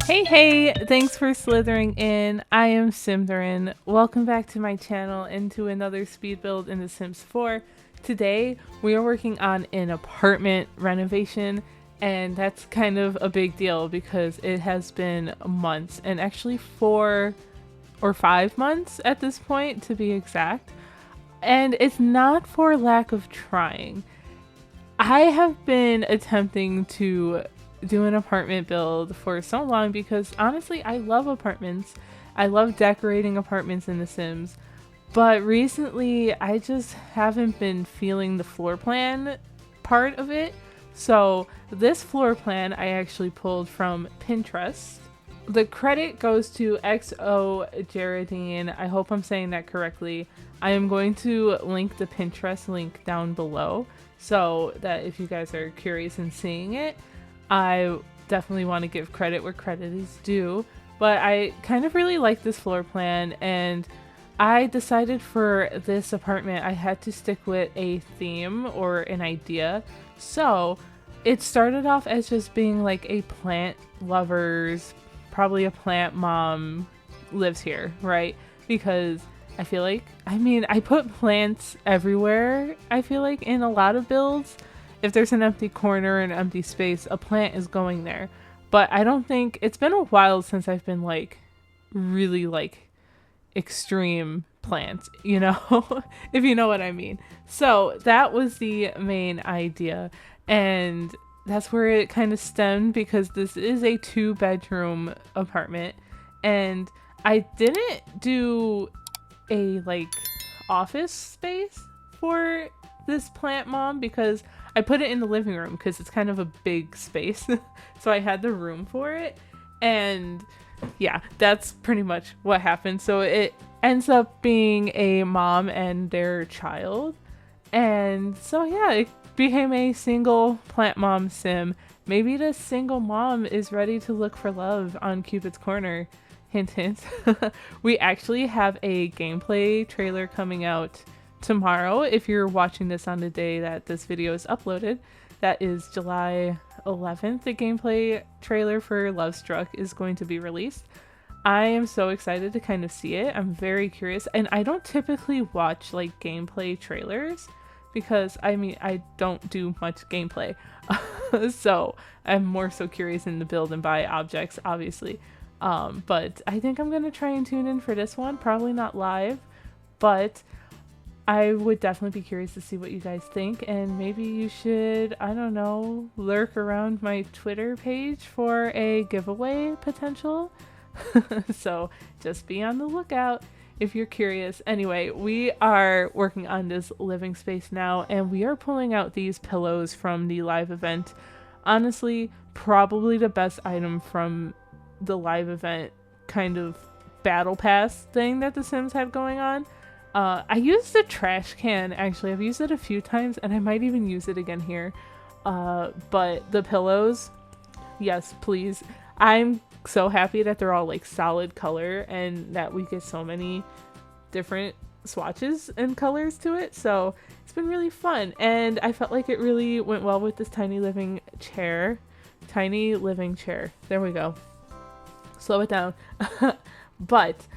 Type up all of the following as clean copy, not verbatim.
Hey, thanks for slithering in. I am Symtherin. Welcome back to my channel and to another speed build in The Sims 4. Today, we are working on an apartment renovation, and that's kind of a big deal because it has been months, and actually 4 or 5 months at this point to be exact. And it's not for lack of trying. I have been attempting to do an apartment build for so long because honestly, I love apartments. I love decorating apartments in The Sims. But recently, I just haven't been feeling the floor plan part of it. So, this floor plan I actually pulled from Pinterest. The credit goes to XO Geraldine. I hope I'm saying that correctly. I am going to link the Pinterest link down below so that if you guys are curious in seeing it, I definitely want to give credit where credit is due. But I kind of really like this floor plan, and I decided for this apartment I had to stick with a theme or an idea. So it started off as just being like a plant lovers, probably a plant mom lives here, right? Because I feel like, I put plants everywhere, I feel like, in a lot of builds. If there's an empty corner, an empty space, a plant is going there. But I don't think, it's been a while since I've been like, really like extreme plants, you know? If you know what I mean. So that was the main idea. And that's where it kind of stemmed because this is a 2-bedroom apartment. And I didn't do a like office space for this plant mom because I put it in the living room because it's kind of a big space. So I had the room for it. And yeah, that's pretty much what happened. So it ends up being a mom and their child. And so yeah, it became a single plant mom sim. Maybe the single mom is ready to look for love on Cupid's Corner. Hint, hint. We actually have a gameplay trailer coming out tomorrow. If you're watching this on the day that this video is uploaded, that is July 11th. The gameplay trailer for Love Struck is going to be released. I am so excited to kind of see it. I'm very curious, and I don't typically watch like gameplay trailers because I don't do much gameplay. So I'm more so curious in the build and buy objects, obviously. But I think I'm gonna try and tune in for this one. Probably not live, but I would definitely be curious to see what you guys think, and maybe you should, I don't know, lurk around my Twitter page for a giveaway potential. So just be on the lookout if you're curious. Anyway, we are working on this living space now, and we are pulling out these pillows from the live event. Honestly, probably the best item from the live event kind of battle pass thing that The Sims had going on. I used the trash can, actually. I've used it a few times, and I might even use it again here. But the pillows, yes, please. I'm so happy that they're all like solid color and that we get so many different swatches and colors to it. So it's been really fun, and I felt like it really went well with this tiny living chair. Tiny living chair. There we go. Slow it down. But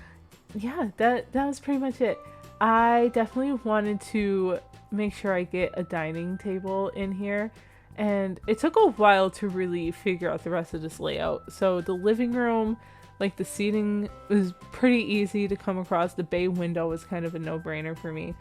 yeah, that was pretty much it. I definitely wanted to make sure I get a dining table in here, and it took a while to really figure out the rest of this layout. So the living room, like the seating, was pretty easy to come across. The bay window was kind of a no-brainer for me,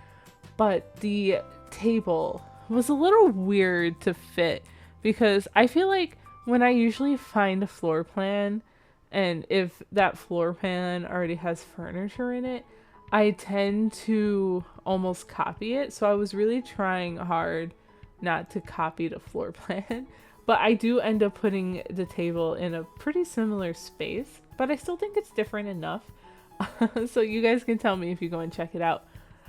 but the table was a little weird to fit because I feel like when I usually find a floor plan, and if that floor plan already has furniture in it, I tend to almost copy it. So I was really trying hard not to copy the floor plan. But I do end up putting the table in a pretty similar space. But I still think it's different enough. So you guys can tell me if you go and check it out.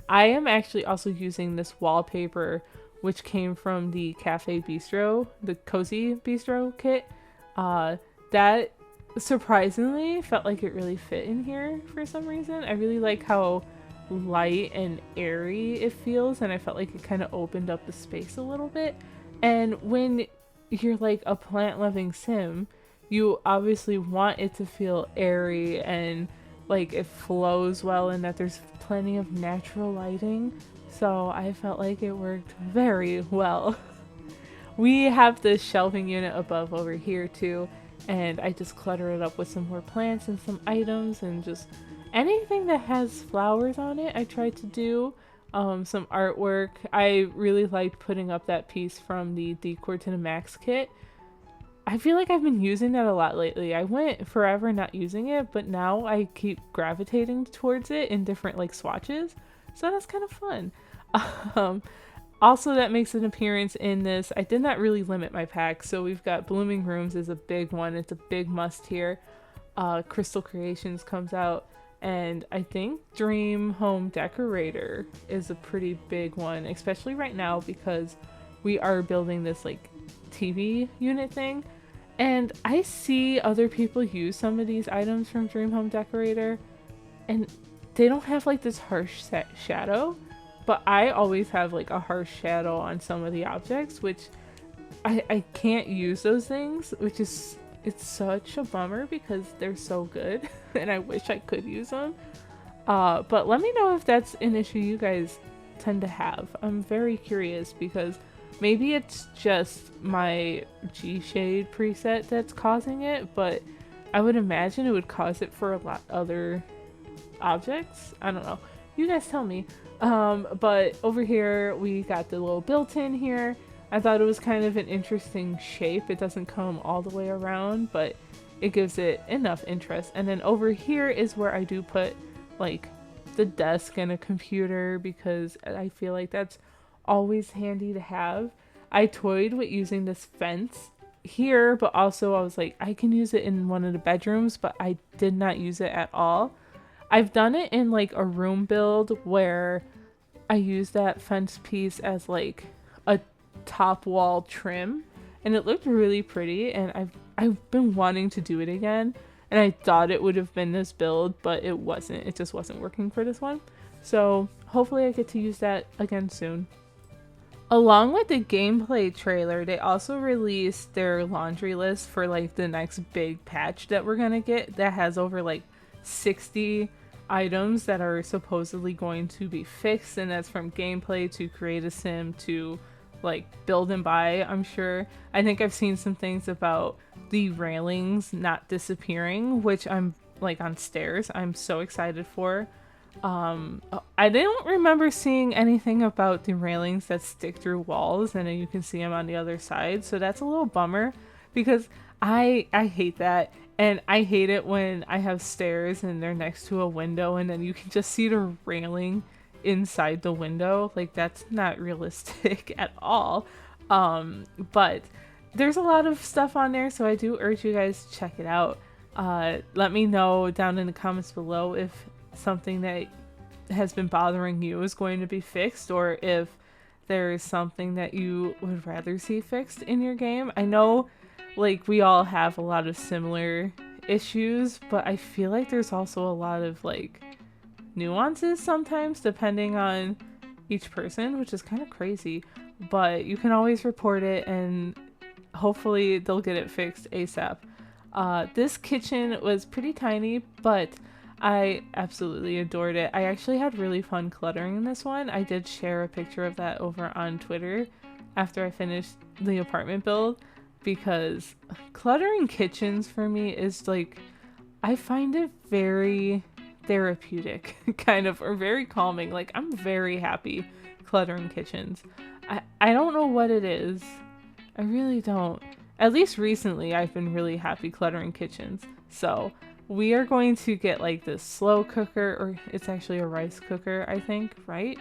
I am actually also using this wallpaper, which came from the Cafe Bistro, the Cozy Bistro kit. That surprisingly felt like it really fit in here for some reason. I really like how light and airy it feels, and I felt like it kind of opened up the space a little bit. And when you're like a plant loving sim, you obviously want it to feel airy and like it flows well and that there's plenty of natural lighting. So I felt like it worked very well. We have this shelving unit above over here too, and I just clutter it up with some more plants and some items and just anything that has flowers on it. I tried to do some artwork. I really liked putting up that piece from the Decor to the Max kit. I feel like I've been using that a lot lately. I went forever not using it, but now I keep gravitating towards it in different like swatches. So that's kind of fun. Um, Also, that makes an appearance in this. I did not really limit my pack, so we've got Blooming Rooms is a big one. It's a big must here. Crystal Creations comes out, and I think Dream Home Decorator is a pretty big one, especially right now because we are building this like TV unit thing. And I see other people use some of these items from Dream Home Decorator, and they don't have like this harsh shadow, but I always have like a harsh shadow on some of the objects, which I can't use those things, which is, it's such a bummer because they're so good and I wish I could use them. But let me know if that's an issue you guys tend to have. I'm very curious because maybe it's just my G-shade preset that's causing it, but I would imagine it would cause it for a lot other objects. I don't know. You guys tell me. But over here we got the little built-in here. I thought it was kind of an interesting shape. It doesn't come all the way around, but it gives it enough interest. And then over here is where I do put like the desk and a computer because I feel like that's always handy to have. I toyed with using this fence here, but also I was like, I can use it in one of the bedrooms, but I did not use it at all. I've done it in like a room build where I use that fence piece as like a top wall trim, and it looked really pretty, and I've been wanting to do it again, and I thought it would have been this build, but it wasn't. It just wasn't working for this one. So hopefully I get to use that again soon. Along with the gameplay trailer, they also released their laundry list for like the next big patch that we're gonna get that has over like 60 items that are supposedly going to be fixed, and that's from gameplay to create a sim to like build and buy. I'm sure. I think I've seen some things about the railings not disappearing, which I'm like on stairs. I'm so excited for. I don't remember seeing anything about the railings that stick through walls and then you can see them on the other side. So that's a little bummer because I hate that. And I hate it when I have stairs and they're next to a window and then you can just see the railing inside the window. Like, that's not realistic at all. But there's a lot of stuff on there, so I do urge you guys to check it out. Let me know down in the comments below if something that has been bothering you is going to be fixed, or if there's something that you would rather see fixed in your game. I know like we all have a lot of similar issues, but I feel like there's also a lot of like nuances sometimes depending on each person, which is kind of crazy. But you can always report it and hopefully they'll get it fixed ASAP. This kitchen was pretty tiny, but I absolutely adored it. I actually had really fun cluttering in this one. I did share a picture of that over on Twitter after I finished the apartment build, because cluttering kitchens for me is like, I find it very therapeutic kind of, or very calming. Like, I'm very happy cluttering kitchens. I don't know what it is. I really don't. At least recently I've been really happy cluttering kitchens. So we are going to get like this slow cooker, or it's actually a rice cooker, I think, right?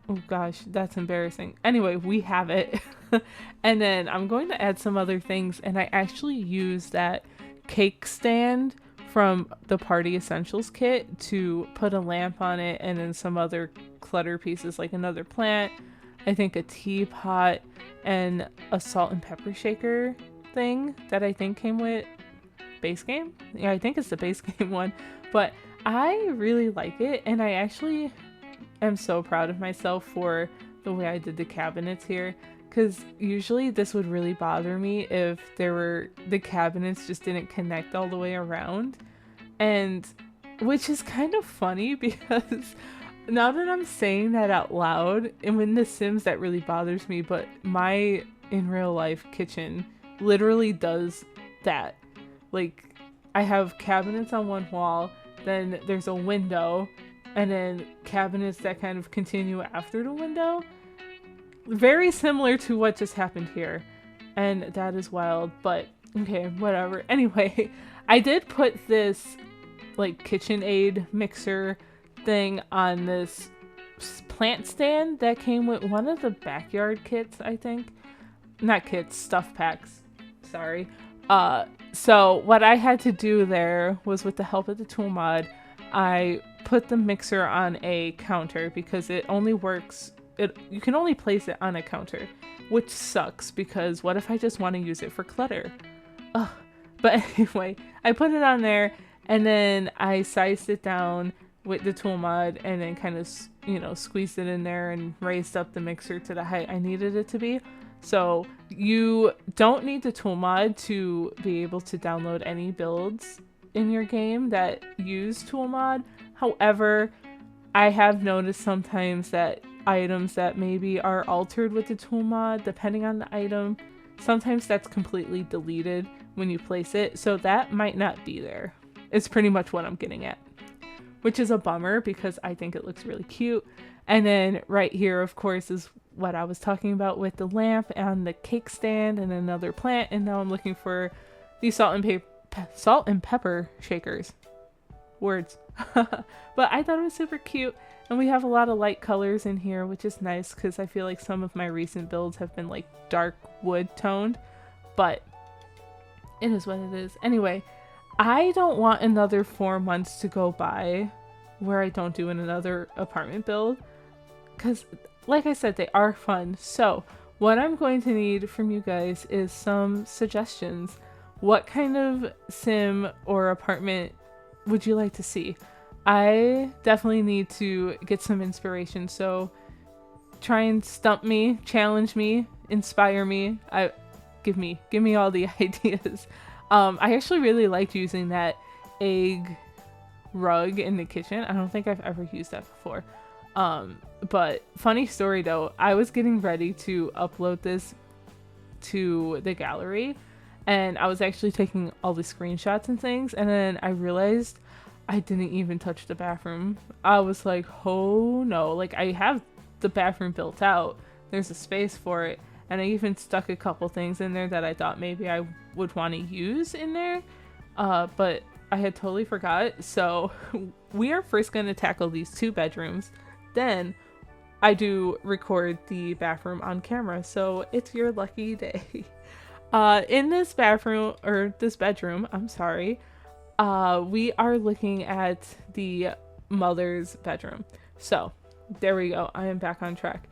Oh gosh, that's embarrassing. Anyway, we have it. And then I'm going to add some other things, and I actually use that cake stand from the Party Essentials kit to put a lamp on it, and then some other clutter pieces like another plant, I think a teapot, and a salt and pepper shaker thing that I think came with base game. Yeah, I think it's the base game one, but I really like it, and I actually am so proud of myself for the way I did the cabinets here. because usually this would really bother me if the cabinets just didn't connect all the way around. And which is kind of funny because now that I'm saying that out loud, and in The Sims that really bothers me, but my in real life kitchen literally does that. Like, I have cabinets on one wall, then there's a window, and then cabinets that kind of continue after the window. Very similar to what just happened here. And that is wild, but okay, whatever. Anyway, I did put this like KitchenAid mixer thing on this plant stand that came with one of the backyard kits, I think. Not kits, stuff packs. Sorry. So what I had to do there was, with the help of the tool mod, I put the mixer on a counter because it only works, you can only place it on a counter, which sucks because what if I just want to use it for clutter? Ugh. But anyway, I put it on there and then I sized it down with the tool mod and then kind of, squeezed it in there and raised up the mixer to the height I needed it to be. So you don't need the tool mod to be able to download any builds in your game that use tool mod. However, I have noticed sometimes that items that maybe are altered with the tool mod, depending on the item, sometimes that's completely deleted when you place it. So that might not be there. It's pretty much what I'm getting at, which is a bummer because I think it looks really cute. And then right here, of course, is what I was talking about with the lamp and the cake stand and another plant. And now I'm looking for these salt and pepper shakers. Words. But I thought it was super cute. And we have a lot of light colors in here, which is nice because I feel like some of my recent builds have been like dark wood toned. But it is what it is. Anyway, I don't want another 4 months to go by where I don't do another apartment build. Because, like I said, they are fun. So, what I'm going to need from you guys is some suggestions. What kind of sim or apartment would you like to see? I definitely need to get some inspiration. So, try and stump me, challenge me, inspire me. Give me all the ideas. I actually really liked using that egg rug in the kitchen. I don't think I've ever used that before. But funny story though, I was getting ready to upload this to the gallery and I was actually taking all the screenshots and things, and then I realized I didn't even touch the bathroom. I was like, oh no, like I have the bathroom built out. There's a space for it. And I even stuck a couple things in there that I thought maybe I would want to use in there. But I had totally forgot. So we are first going to tackle these 2 bedrooms. Then I do record the bathroom on camera. So it's your lucky day. In this bedroom, I'm sorry. We are looking at the mother's bedroom. So there we go. I am back on track.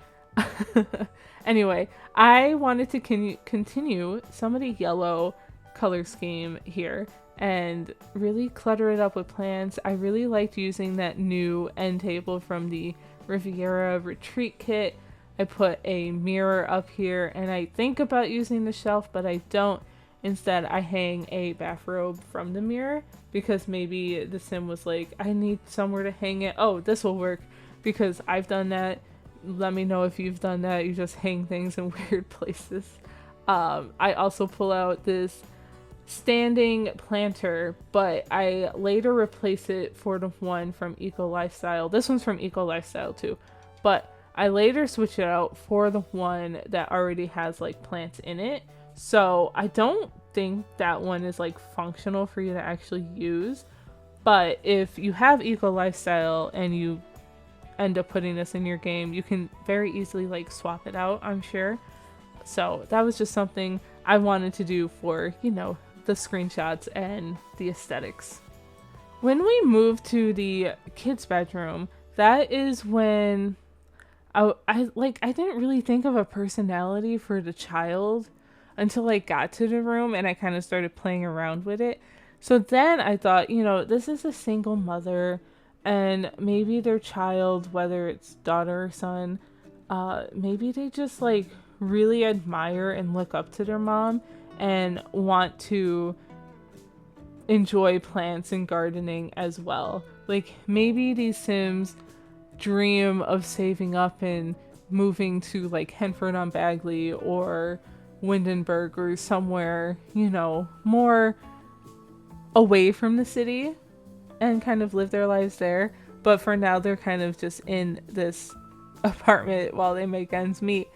Anyway, I wanted to continue some of the yellow color scheme here and really clutter it up with plants. I really liked using that new end table from the Riverea retreat kit. I put a mirror up here and I think about using the shelf, but I don't. Instead, I hang a bathrobe from the mirror because maybe the sim was like, I need somewhere to hang it. Oh, this will work because I've done that. Let me know if you've done that. You just hang things in weird places. I also pull out this standing planter, but I later replace it for the one from Eco Lifestyle. This one's from Eco Lifestyle too, but I later switch it out for the one that already has like plants in it. So I don't think that one is like functional for you to actually use. But if you have Eco Lifestyle and you end up putting this in your game, you can very easily like swap it out, I'm sure. So that was just something I wanted to do for, the screenshots and the aesthetics. When we moved to the kids' bedroom, that is when I didn't really think of a personality for the child until I got to the room and I kind of started playing around with it. So then I thought, this is a single mother and maybe their child, whether it's daughter or son, maybe they just like really admire and look up to their mom and want to enjoy plants and gardening as well. Like maybe these Sims dream of saving up and moving to like Henford on Bagley or Windenburg or somewhere, you know, more away from the city and kind of live their lives there. But for now, they're kind of just in this apartment while they make ends meet.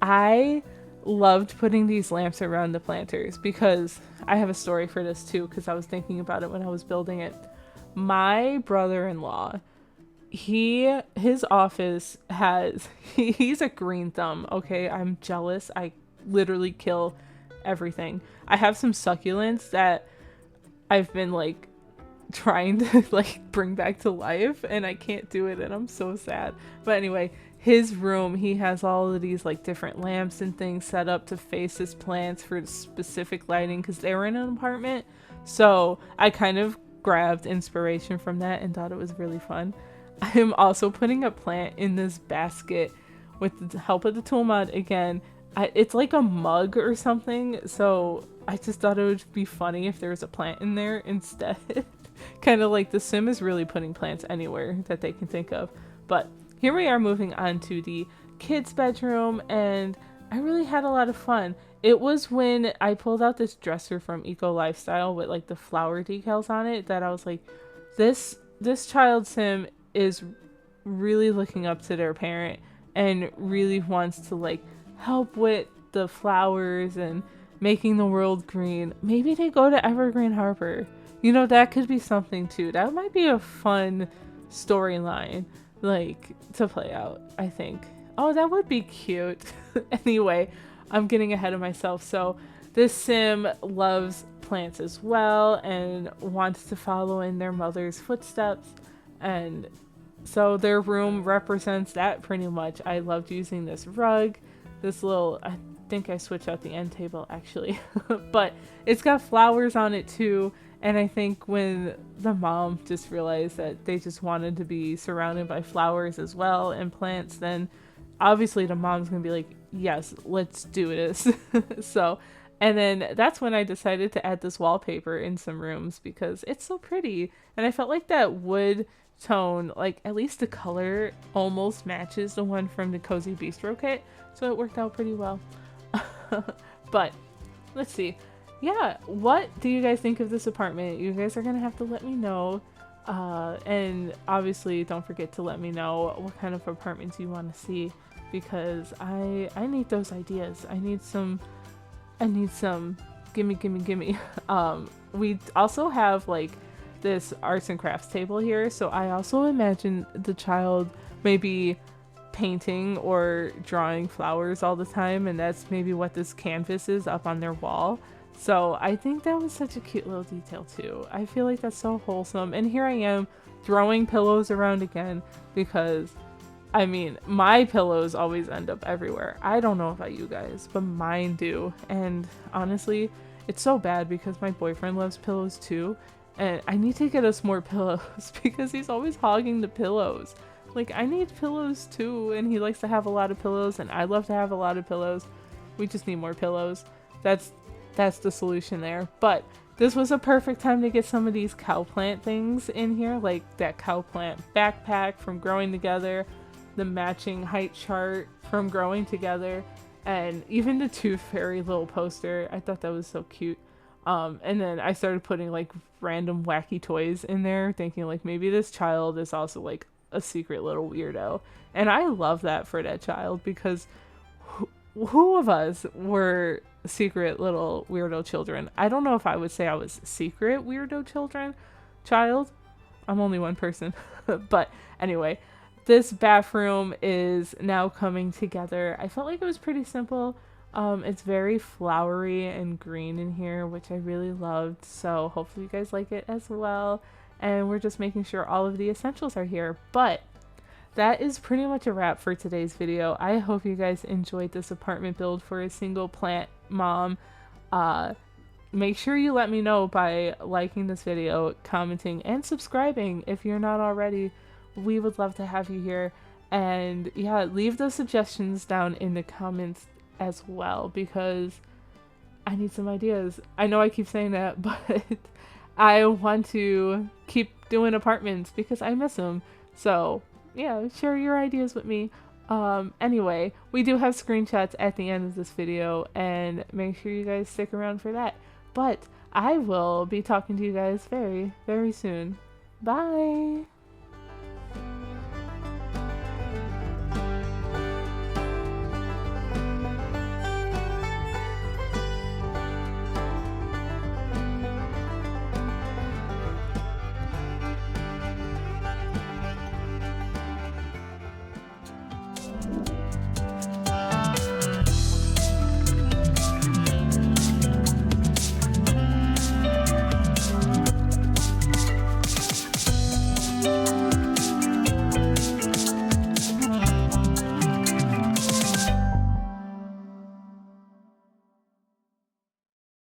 I loved putting these lamps around the planters because I have a story for this too, because I was thinking about it when I was building it. My brother-in-law, his office has he's a green thumb. Okay, I'm jealous. I literally kill everything. I have some succulents that I've been like trying to like bring back to life and I can't do it and I'm so sad. But anyway, his room, he has all of these like different lamps and things set up to face his plants for specific lighting because they were in an apartment. So I kind of grabbed inspiration from that and thought it was really fun. I am also putting a plant in this basket with the help of the tool mod again. It's like a mug or something, so I just thought it would be funny if there was a plant in there instead. Kind of like the Sim is really putting plants anywhere that they can think of. But here we are moving on to the kids' bedroom, and I really had a lot of fun. It was when I pulled out this dresser from Eco Lifestyle with like the flower decals on it that I was like, this child Sim is really looking up to their parent and really wants to like help with the flowers and making the world green. Maybe they go to Evergreen Harbor. You know, that could be something too. That might be a fun storyline like to play out, I think. Oh, that would be cute. Anyway, I'm getting ahead of myself. So this Sim loves plants as well and wants to follow in their mother's footsteps, and so their room represents that pretty much. I loved using this rug, this little, I think I switched out the end table actually, but it's got flowers on it too. And I think when the mom just realized that they just wanted to be surrounded by flowers as well and plants, then obviously the mom's gonna be like, yes, let's do this. So, and then that's when I decided to add this wallpaper in some rooms because it's so pretty. And I felt like that wood tone, like at least the color almost matches the one from the Cozy Bistro kit. So it worked out pretty well. But let's see. Yeah, what do you guys think of this apartment? You guys are gonna have to let me know. And obviously don't forget to let me know what kind of apartments you want to see because I need those ideas. I need some gimme. We also have like this arts and crafts table here, so I also imagine the child maybe painting or drawing flowers all the time, and that's maybe what this canvas is up on their wall. So I think that was such a cute little detail too. I feel like that's so wholesome. And here I am throwing pillows around again because, I mean, my pillows always end up everywhere. I don't know about you guys, but mine do. And honestly, it's so bad because my boyfriend loves pillows too. And I need to get us more pillows because he's always hogging the pillows. Like, I need pillows too, and he likes to have a lot of pillows, and I love to have a lot of pillows. We just need more pillows. That's the solution there. But this was a perfect time to get some of these cow plant things in here, like that cow plant backpack from Growing Together, the matching height chart from Growing Together, and even the Tooth Fairy little poster. I thought that was so cute. And then I started putting like random wacky toys in there, thinking like maybe this child is also like a secret little weirdo. And I love that for that child because who of us were secret little weirdo children? I don't know if I would say I was secret weirdo child. I'm only one person. But anyway, this bathroom is now coming together. I felt like it was pretty simple. It's very flowery and green in here, which I really loved. So hopefully you guys like it as well. And we're just making sure all of the essentials are here. But that is pretty much a wrap for today's video. I hope you guys enjoyed this apartment build for a single plant mom. Make sure you let me know by liking this video, commenting, and subscribing if you're not already. We would love to have you here. And yeah, leave those suggestions down in the comments as well, because I need some ideas. I know I keep saying that, but I want to keep doing apartments because I miss them. So yeah, share your ideas with me. Anyway, we do have screenshots at the end of this video, and make sure you guys stick around for that. But I will be talking to you guys very, very soon. Bye!